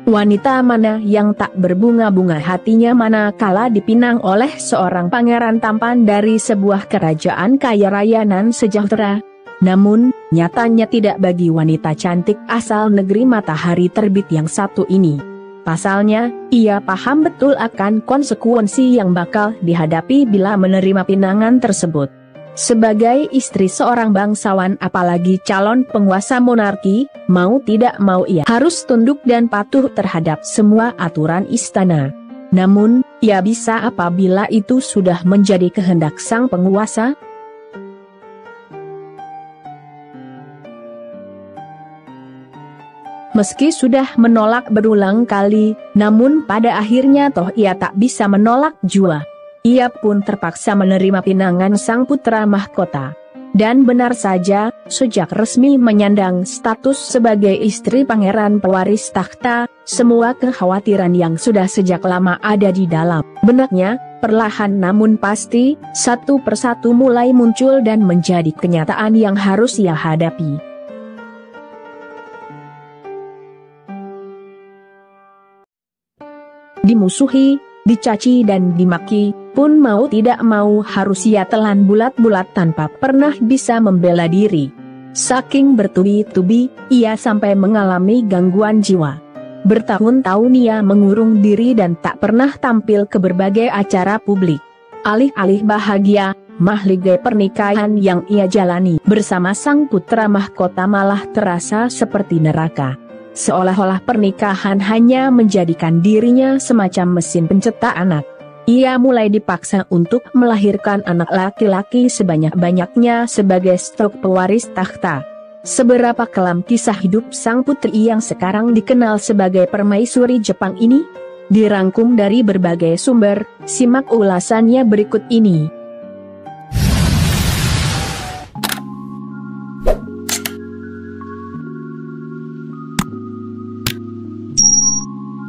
Wanita mana yang tak berbunga-bunga hatinya manakala dipinang oleh seorang pangeran tampan dari sebuah kerajaan kaya raya nan sejahtera. Namun, nyatanya tidak bagi wanita cantik asal negeri matahari terbit yang satu ini. Pasalnya, ia paham betul akan konsekuensi yang bakal dihadapi bila menerima pinangan tersebut. Sebagai istri seorang bangsawan apalagi calon penguasa monarki, mau tidak mau ia harus tunduk dan patuh terhadap semua aturan istana. Namun, ia bisa apabila itu sudah menjadi kehendak sang penguasa? Meski sudah menolak berulang kali, namun pada akhirnya toh ia tak bisa menolak jua. Ia pun terpaksa menerima pinangan sang putra mahkota. Dan benar saja, sejak resmi menyandang status sebagai istri pangeran pewaris takhta, semua kekhawatiran yang sudah sejak lama ada di dalam benaknya, perlahan namun pasti, satu persatu mulai muncul dan menjadi kenyataan yang harus ia hadapi. Dimusuhi, dicaci dan dimaki, pun mau tidak mau harus ia telan bulat-bulat tanpa pernah bisa membela diri. Saking bertubi-tubi, ia sampai mengalami gangguan jiwa. Bertahun-tahun ia mengurung diri dan tak pernah tampil ke berbagai acara publik. Alih-alih bahagia, mahligai pernikahan yang ia jalani bersama sang putra mahkota malah terasa seperti neraka. Seolah-olah pernikahan hanya menjadikan dirinya semacam mesin pencetak anak. Ia mulai dipaksa untuk melahirkan anak laki-laki sebanyak-banyaknya sebagai stok pewaris takhta. Seberapa kelam kisah hidup sang putri yang sekarang dikenal sebagai permaisuri Jepang ini? Dirangkum dari berbagai sumber, simak ulasannya berikut ini.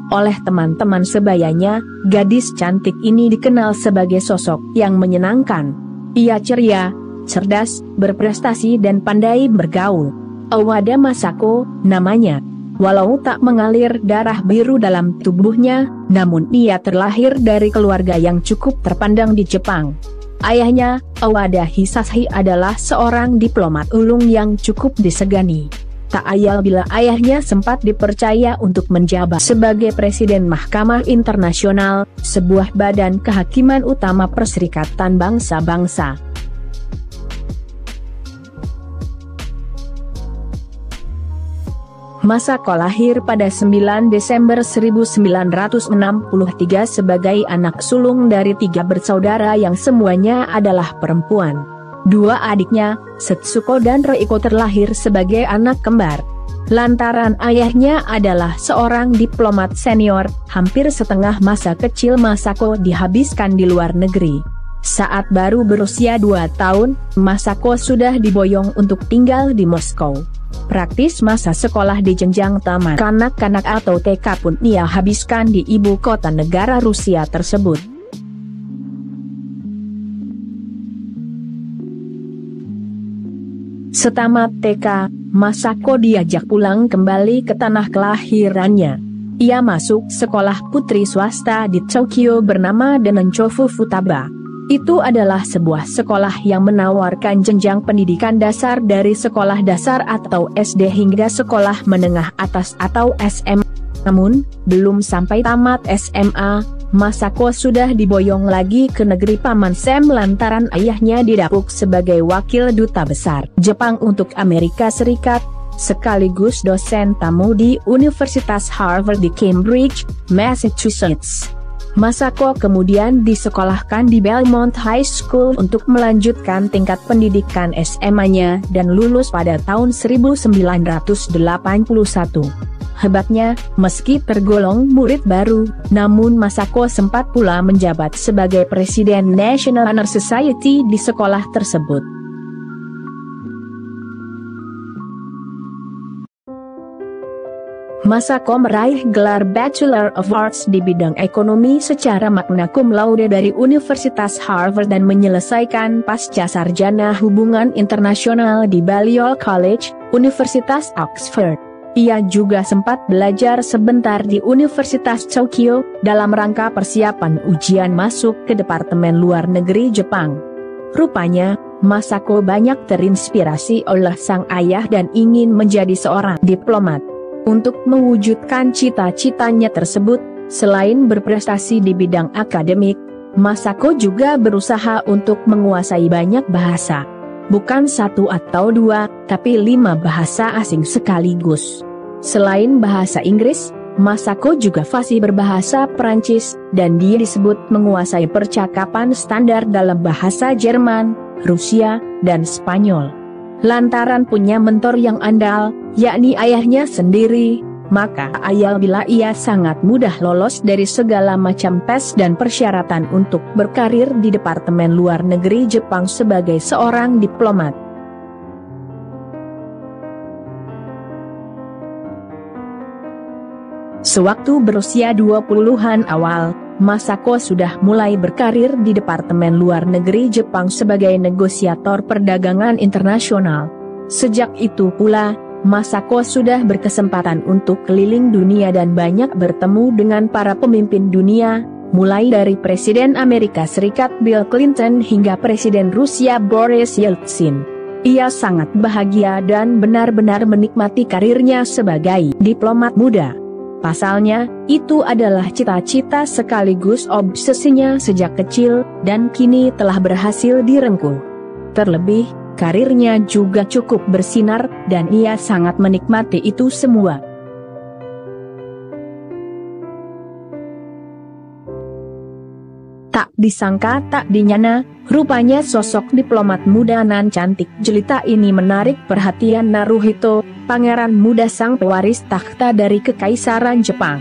Oleh teman-teman sebayanya, gadis cantik ini dikenal sebagai sosok yang menyenangkan. Ia ceria, cerdas, berprestasi dan pandai bergaul. Owada Masako, namanya. Walau tak mengalir darah biru dalam tubuhnya, namun ia terlahir dari keluarga yang cukup terpandang di Jepang. Ayahnya, Owada Hisashi adalah seorang diplomat ulung yang cukup disegani. Tak ayal bila ayahnya sempat dipercaya untuk menjabat sebagai Presiden Mahkamah Internasional, sebuah badan kehakiman utama Perserikatan Bangsa-Bangsa. Masako lahir pada 9 Desember 1963 sebagai anak sulung dari 3 bersaudara yang semuanya adalah perempuan. 2 adiknya, Setsuko dan Reiko terlahir sebagai anak kembar. Lantaran ayahnya adalah seorang diplomat senior, hampir setengah masa kecil Masako dihabiskan di luar negeri. Saat baru berusia 2 tahun, Masako sudah diboyong untuk tinggal di Moskow. Praktis masa sekolah di jenjang taman kanak-kanak atau TK pun ia habiskan di ibu kota negara Rusia tersebut. Setamat TK, Masako diajak pulang kembali ke tanah kelahirannya. Ia masuk sekolah putri swasta di Tokyo bernama Denenchofu Futaba. Itu adalah sebuah sekolah yang menawarkan jenjang pendidikan dasar dari sekolah dasar atau SD hingga sekolah menengah atas atau SMA. Namun, belum sampai tamat SMA, Masako sudah diboyong lagi ke negeri Paman Sam lantaran ayahnya didapuk sebagai wakil duta besar Jepang untuk Amerika Serikat, sekaligus dosen tamu di Universitas Harvard di Cambridge, Massachusetts. Masako kemudian disekolahkan di Belmont High School untuk melanjutkan tingkat pendidikan SMA-nya dan lulus pada tahun 1981. Hebatnya, meski tergolong murid baru, namun Masako sempat pula menjabat sebagai Presiden National Honor Society di sekolah tersebut. Masako meraih gelar Bachelor of Arts di bidang ekonomi secara magna cum laude dari Universitas Harvard dan menyelesaikan pasca sarjana hubungan internasional di Balliol College, Universitas Oxford. Ia juga sempat belajar sebentar di Universitas Tokyo dalam rangka persiapan ujian masuk ke Departemen Luar Negeri Jepang. Rupanya, Masako banyak terinspirasi oleh sang ayah dan ingin menjadi seorang diplomat. Untuk mewujudkan cita-citanya tersebut, selain berprestasi di bidang akademik, Masako juga berusaha untuk menguasai banyak bahasa. Bukan 1 atau 2, tapi 5 bahasa asing sekaligus. Selain bahasa Inggris, Masako juga fasih berbahasa Perancis, dan dia disebut menguasai percakapan standar dalam bahasa Jerman, Rusia, dan Spanyol. Lantaran punya mentor yang andal, yakni ayahnya sendiri, maka ayal bila ia sangat mudah lolos dari segala macam tes dan persyaratan untuk berkarir di Departemen Luar Negeri Jepang sebagai seorang diplomat. Sewaktu berusia 20-an awal, Masako sudah mulai berkarir di Departemen Luar Negeri Jepang sebagai negosiator perdagangan internasional. Sejak itu pula, Masako sudah berkesempatan untuk keliling dunia dan banyak bertemu dengan para pemimpin dunia, mulai dari Presiden Amerika Serikat Bill Clinton hingga Presiden Rusia Boris Yeltsin. Ia sangat bahagia dan benar-benar menikmati karirnya sebagai diplomat muda. Pasalnya, itu adalah cita-cita sekaligus obsesinya sejak kecil, dan kini telah berhasil direngkuh. Terlebih, karirnya juga cukup bersinar, dan ia sangat menikmati itu semua. Tak disangka tak dinyana, rupanya sosok diplomat muda nan cantik jelita ini menarik perhatian Naruhito, pangeran muda sang pewaris takhta dari Kekaisaran Jepang.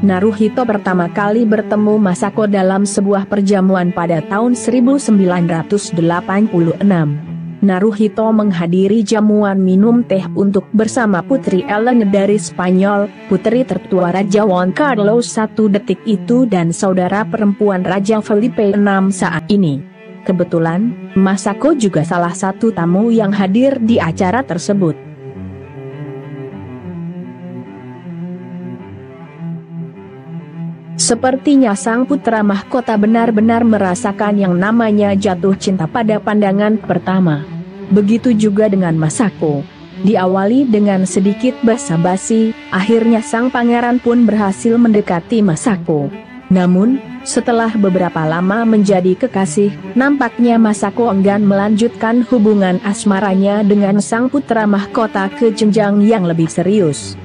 Naruhito pertama kali bertemu Masako dalam sebuah perjamuan pada tahun 1986. Naruhito menghadiri jamuan minum teh untuk bersama Putri Ellen dari Spanyol, putri tertua Raja Juan Carlos I detik itu dan saudara perempuan Raja Felipe VI saat ini. Kebetulan, Masako juga salah satu tamu yang hadir di acara tersebut. Sepertinya sang putra mahkota benar-benar merasakan yang namanya jatuh cinta pada pandangan pertama. Begitu juga dengan Masako. Diawali dengan sedikit basa-basi, akhirnya sang pangeran pun berhasil mendekati Masako. Namun, setelah beberapa lama menjadi kekasih, nampaknya Masako enggan melanjutkan hubungan asmaranya dengan sang putra mahkota ke jenjang yang lebih serius.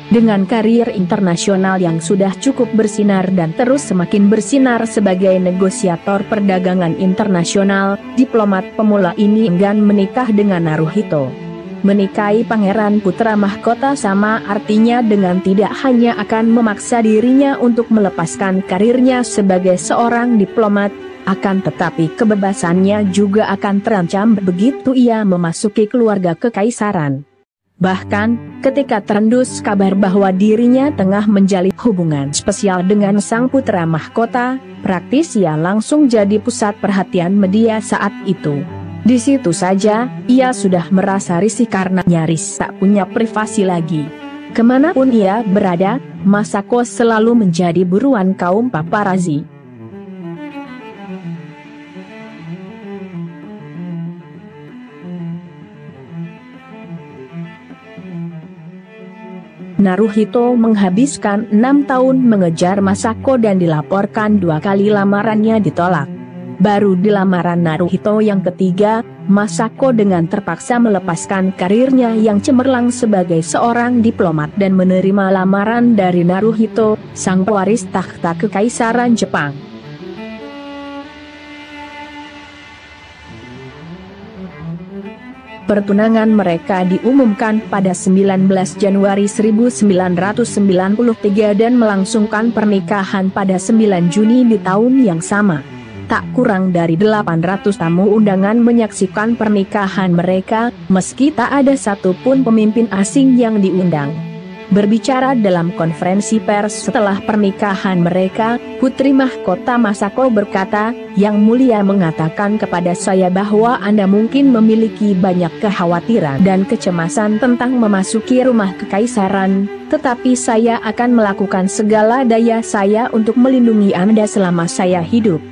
Dengan karier internasional yang sudah cukup bersinar dan terus semakin bersinar sebagai negosiator perdagangan internasional, diplomat pemula ini enggan menikah dengan Naruhito. Menikahi pangeran putra mahkota sama artinya dengan tidak hanya akan memaksa dirinya untuk melepaskan karirnya sebagai seorang diplomat, akan tetapi kebebasannya juga akan terancam begitu ia memasuki keluarga kekaisaran. Bahkan, ketika terendus kabar bahwa dirinya tengah menjalin hubungan spesial dengan sang putra mahkota, praktis ia langsung jadi pusat perhatian media saat itu. Di situ saja, ia sudah merasa risih karena nyaris tak punya privasi lagi. Kemanapun ia berada, Masako selalu menjadi buruan kaum paparazzi. Naruhito menghabiskan 6 tahun mengejar Masako dan dilaporkan 2 kali lamarannya ditolak. Baru di lamaran Naruhito yang ketiga, Masako dengan terpaksa melepaskan karirnya yang cemerlang sebagai seorang diplomat dan menerima lamaran dari Naruhito, sang pewaris takhta Kekaisaran Jepang. Pertunangan mereka diumumkan pada 19 Januari 1993 dan melangsungkan pernikahan pada 9 Juni di tahun yang sama. Tak kurang dari 800 tamu undangan menyaksikan pernikahan mereka, meski tak ada satupun pemimpin asing yang diundang. Berbicara dalam konferensi pers setelah pernikahan mereka, Putri Mahkota Masako berkata, "Yang Mulia mengatakan kepada saya bahwa Anda mungkin memiliki banyak kekhawatiran dan kecemasan tentang memasuki rumah kekaisaran, tetapi saya akan melakukan segala daya saya untuk melindungi Anda selama saya hidup."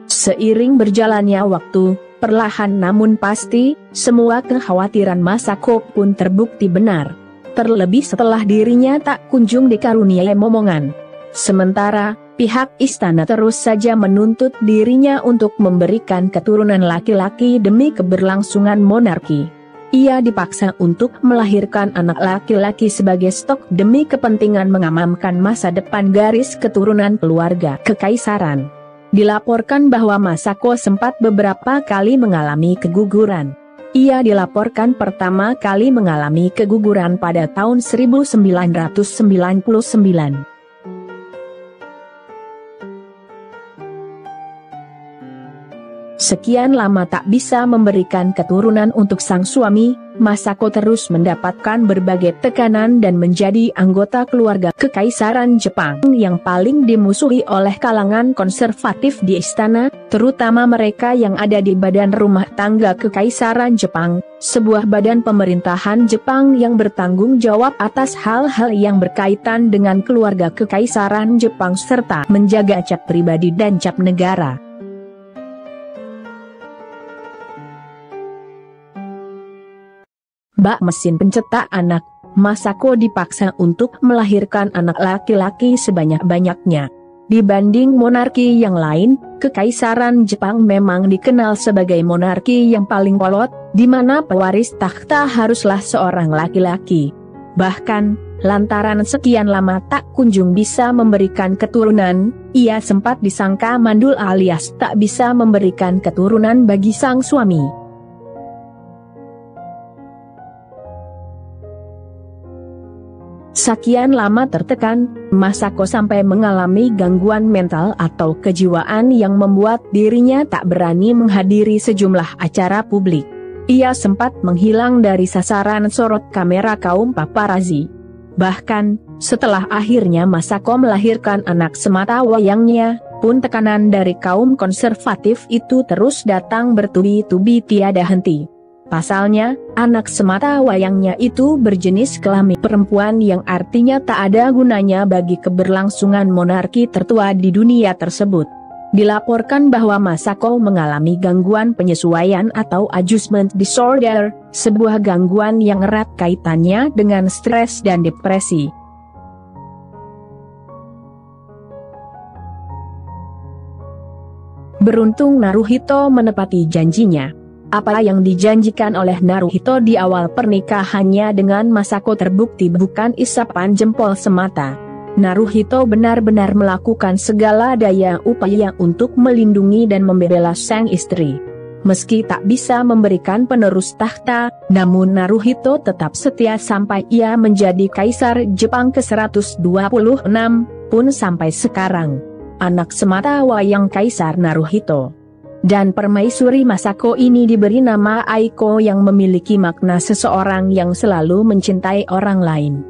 Seiring berjalannya waktu, perlahan namun pasti, semua kekhawatiran Masako pun terbukti benar. Terlebih setelah dirinya tak kunjung dikaruniai momongan. Sementara, pihak istana terus saja menuntut dirinya untuk memberikan keturunan laki-laki demi keberlangsungan monarki. Ia dipaksa untuk melahirkan anak laki-laki sebagai stok demi kepentingan mengamankan masa depan garis keturunan keluarga kekaisaran. Dilaporkan bahwa Masako sempat beberapa kali mengalami keguguran. Ia dilaporkan pertama kali mengalami keguguran pada tahun 1999. Sekian lama tak bisa memberikan keturunan untuk sang suami, Masako terus mendapatkan berbagai tekanan dan menjadi anggota keluarga kekaisaran Jepang yang paling dimusuhi oleh kalangan konservatif di istana, terutama mereka yang ada di Badan Rumah Tangga Kekaisaran Jepang, sebuah badan pemerintahan Jepang yang bertanggung jawab atas hal-hal yang berkaitan dengan keluarga kekaisaran Jepang serta menjaga cap pribadi dan cap negara. Bak mesin pencetak anak, Masako dipaksa untuk melahirkan anak laki-laki sebanyak-banyaknya. Dibanding monarki yang lain, kekaisaran Jepang memang dikenal sebagai monarki yang paling kolot, di mana pewaris takhta haruslah seorang laki-laki. Bahkan, lantaran sekian lama tak kunjung bisa memberikan keturunan, ia sempat disangka mandul alias tak bisa memberikan keturunan bagi sang suami. Sekian lama tertekan, Masako sampai mengalami gangguan mental atau kejiwaan yang membuat dirinya tak berani menghadiri sejumlah acara publik. Ia sempat menghilang dari sasaran sorot kamera kaum paparazzi. Bahkan, setelah akhirnya Masako melahirkan anak semata wayangnya, pun tekanan dari kaum konservatif itu terus datang bertubi-tubi tiada henti. Pasalnya, anak semata wayangnya itu berjenis kelamin perempuan yang artinya tak ada gunanya bagi keberlangsungan monarki tertua di dunia tersebut. Dilaporkan bahwa Masako mengalami gangguan penyesuaian atau adjustment disorder, sebuah gangguan yang erat kaitannya dengan stres dan depresi. Beruntung Naruhito menepati janjinya. Apa yang dijanjikan oleh Naruhito di awal pernikahannya dengan Masako terbukti bukan isapan jempol semata. Naruhito benar-benar melakukan segala daya upaya untuk melindungi dan membela sang istri. Meski tak bisa memberikan penerus takhta, namun Naruhito tetap setia sampai ia menjadi kaisar Jepang ke-126, pun sampai sekarang. Anak semata wayang Kaisar Naruhito. Dan permaisuri Masako ini diberi nama Aiko yang memiliki makna seseorang yang selalu mencintai orang lain.